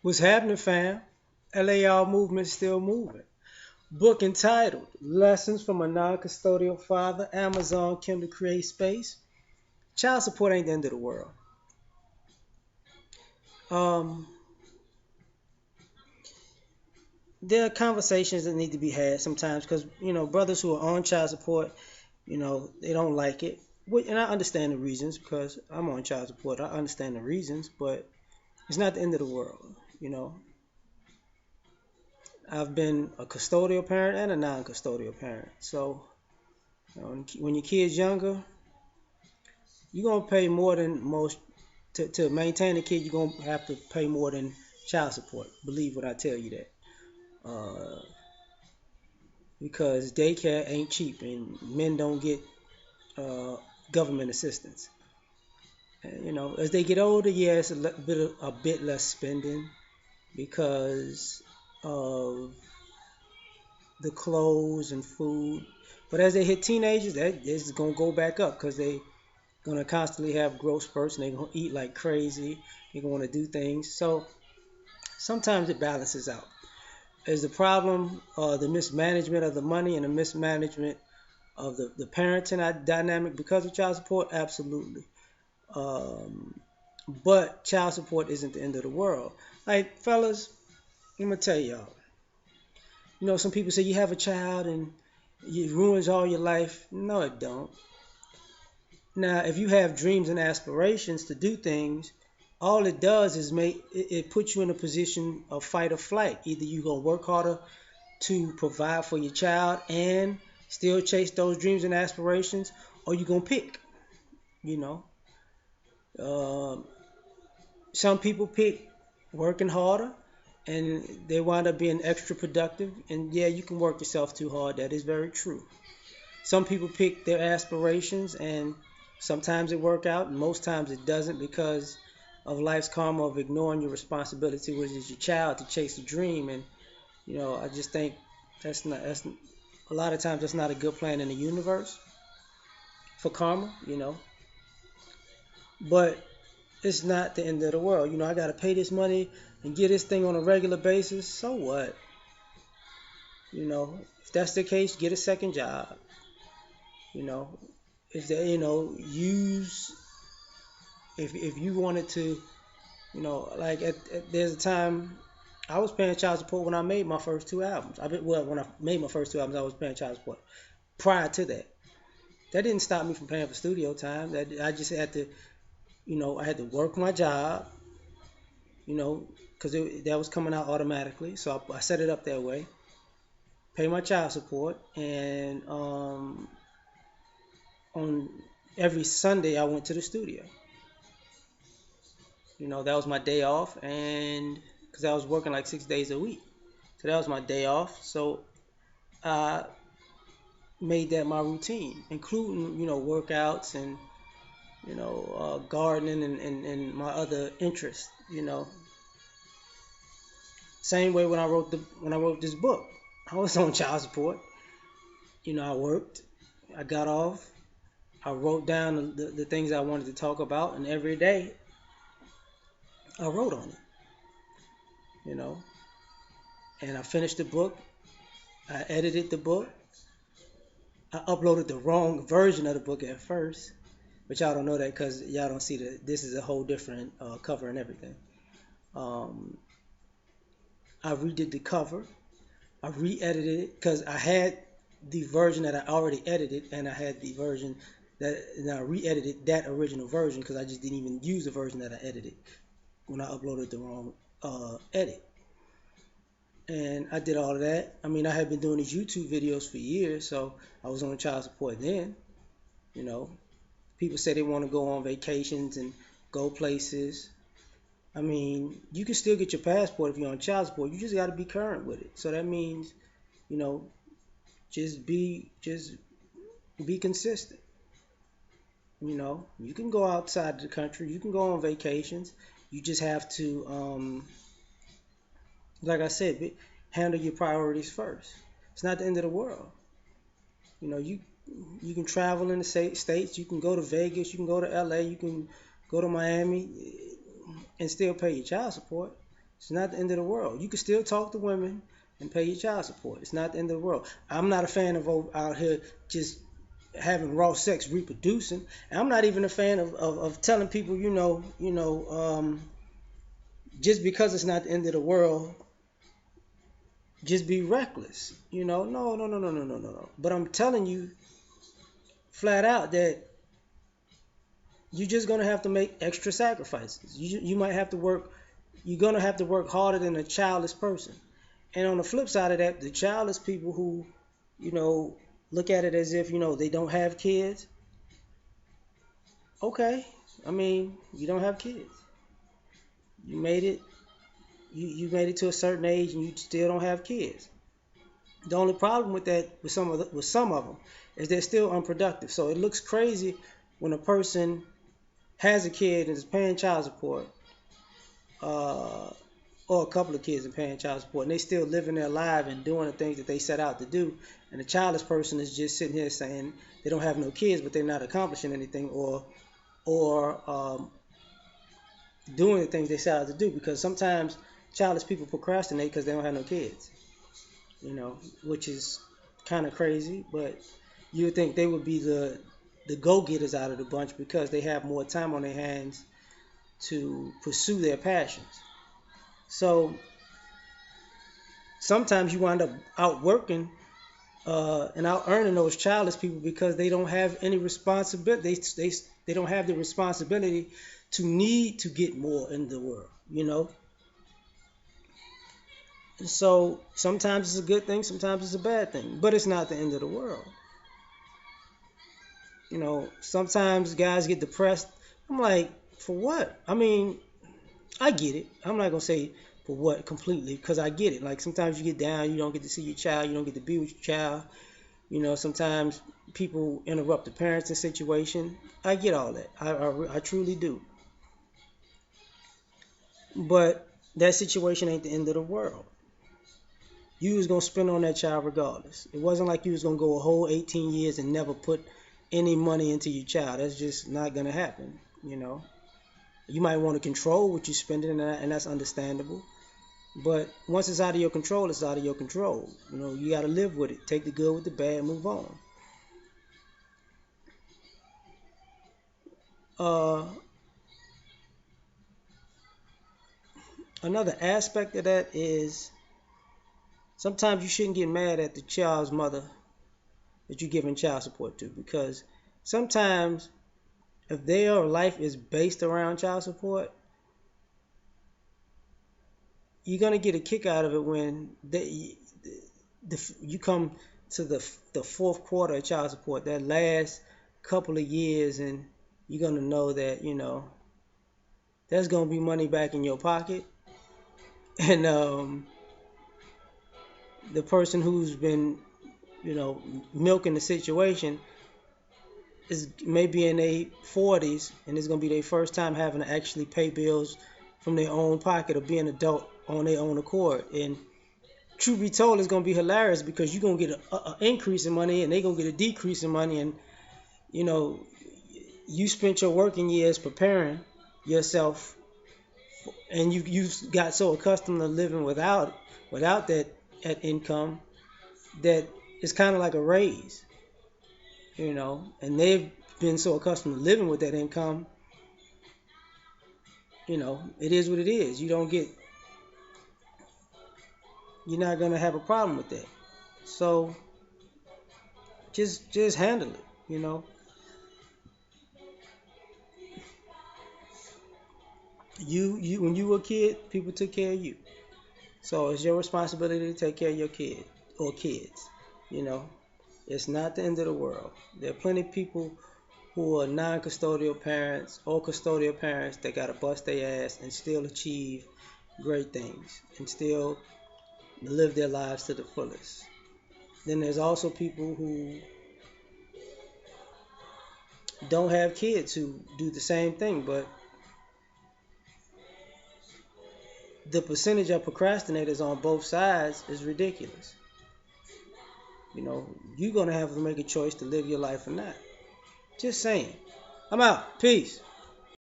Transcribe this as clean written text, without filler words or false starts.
What's happening, fam? L.A.R movement still moving. Book entitled Lessons from a Non-Custodial Father. Amazon Kindle Create Space. Child support ain't the end of the world. Um, there are conversations that need to be had sometimes because brothers who are on child support, they don't like it. And I understand the reasons because I'm on child support. I understand the reasons, but it's not the end of the world. You know, I've been a custodial parent and a non-custodial parent, so when your kid's younger, you're gonna pay more than most to maintain a kid. You're gonna have to pay more than child support. Believe when I tell you that, uh, because daycare ain't cheap and men don't get uh, government assistance. And, as they get older, yeah, it's a bit less spending because of the clothes and food. But as they hit teenagers, that is gonna go back up because they gonna constantly have growth spurts and they're gonna eat like crazy. They're gonna want to do things. So sometimes it balances out. Is the problem the mismanagement of the money and the mismanagement of the parenting dynamic because of child support? Absolutely. Um, but child support isn't the end of the world. Like fellas, I'm gonna tell y'all. Some people say you have a child and it ruins all your life. No, it don't. Now, if you have dreams and aspirations to do things, all it does is it puts you in a position of fight or flight. Either you're gonna work harder to provide for your child and still chase those dreams and aspirations, or you're gonna pick. You know, Um some people pick working harder, and they wind up being extra productive. And yeah, you can work yourself too hard. That is very true. Some people pick their aspirations, and sometimes it work out, and most times it doesn't because of life's karma of ignoring your responsibility, which is your child, to chase a dream. And I just think that's a lot of times that's not a good plan in the universe for karma. But it's not the end of the world. I gotta pay this money and get this thing on a regular basis. So what? If that's the case, get a second job. You know, if they, use if you wanted to, like there's a time I was paying child support when I made my first two albums. When I made my first two albums, I was paying child support. Prior to that, that didn't stop me from paying for studio time. That I just had to, I had to work my job, because that was coming out automatically. So I set it up that way. Pay my child support, and on every Sunday I went to the studio. That was my day off, and because I was working like 6 days a week, so that was my day off. So I made that my routine, including workouts and gardening and my other interests. Same way when I wrote this book, I was on child support. I worked, I got off, I wrote down the things I wanted to talk about, and every day I wrote on it. You know, and I finished the book. I edited the book. I uploaded the wrong version of the book at first, but y'all don't know that because y'all don't see that this is a whole different cover and everything. Um, I redid the cover. I re-edited it because I had the version that I already edited, and I had the version and I re-edited that original version because I just didn't even use the version that I edited when I uploaded the wrong edit. And I did all of that. I mean, I had been doing these YouTube videos for years, so I was on child support then. You know, People say they want to go on vacations and go places. I mean, you can still get your passport if you're on child support. You just got to be current with it. So that means, you know, just be consistent. You can go outside the country. You can go on vacations. You just have to, like I said, handle your priorities first. It's not the end of the world. You know, you can travel in the states. You can go to Vegas. You can go to L.A. You can go to Miami and still pay your child support. It's not the end of the world. You can still talk to women and pay your child support. It's not the end of the world. I'm not a fan of out here just having raw sex, reproducing. And I'm not even a fan of telling people, just because it's not the end of the world, just be reckless. No, no, no, no, no, no, no, no. But I'm telling you flat out that you're just gonna have to make extra sacrifices. You might have to work. You're gonna have to work harder than a childless person. And on the flip side of that, the childless people who, you know, look at it as if they don't have kids. Okay, I mean, you don't have kids. You made it. You made it to a certain age, and you still don't have kids. The only problem with that, with some of them, is they're still unproductive. So it looks crazy when a person has a kid and is paying child support, uh, or a couple of kids and paying child support, and they still living their life and doing the things that they set out to do. And the childless person is just sitting here saying they don't have no kids, but they're not accomplishing anything, or doing the things they set out to do. Because sometimes childless people procrastinate because they don't have no kids. Which is kind of crazy, but you would think they would be the go-getters out of the bunch because they have more time on their hands to pursue their passions. So sometimes you wind up outworking and out earning those childless people because they don't have any responsibility. They don't have the responsibility to need to get more in the world. So sometimes it's a good thing, sometimes it's a bad thing, but it's not the end of the world. Sometimes guys get depressed. I'm like, for what? I mean, I get it. I'm not gonna say for what completely because I get it. Like sometimes you get down, you don't get to see your child, you don't get to be with your child. Sometimes people interrupt the parenting situation. I get all that. I truly do. But that situation ain't the end of the world. You was gonna spend on that child regardless. It wasn't like you was gonna go a whole 18 years and never put any money into your child. That's just not gonna happen. You might want to control what you're spending, and that's understandable. But once it's out of your control, it's out of your control. You got to live with it. Take the good with the bad, move on. Uh, Another aspect of that is sometimes you shouldn't get mad at the child's mother that you're giving child support to, because sometimes if their life is based around child support, you're gonna get a kick out of it when you come to the fourth quarter of child support, that last couple of years, and you're gonna know that there's gonna be money back in your pocket, and the person who's been milking the situation is maybe in their 40s, and it's gonna be their first time having to actually pay bills from their own pocket or be an adult on their own accord. And truth be told, it's gonna be hilarious because you're gonna get an increase in money and they're gonna get a decrease in money, and you know you spent your working years preparing yourself, and you got so accustomed to living without that income that it's kind of like a raise, and they've been so accustomed to living with that income. It is what it is. You're not gonna have a problem with that. So just handle it. You when you were a kid, people took care of you. So it's your responsibility to take care of your kid or kids. You know, it's not the end of the world. There are plenty of people who are non-custodial parents or custodial parents that gotta bust their ass and still achieve great things and still live their lives to the fullest. Then there's also people who don't have kids who do the same thing, but the percentage of procrastinators on both sides is ridiculous. You're gonna have to make a choice to live your life or not. Just saying. I'm out. Peace.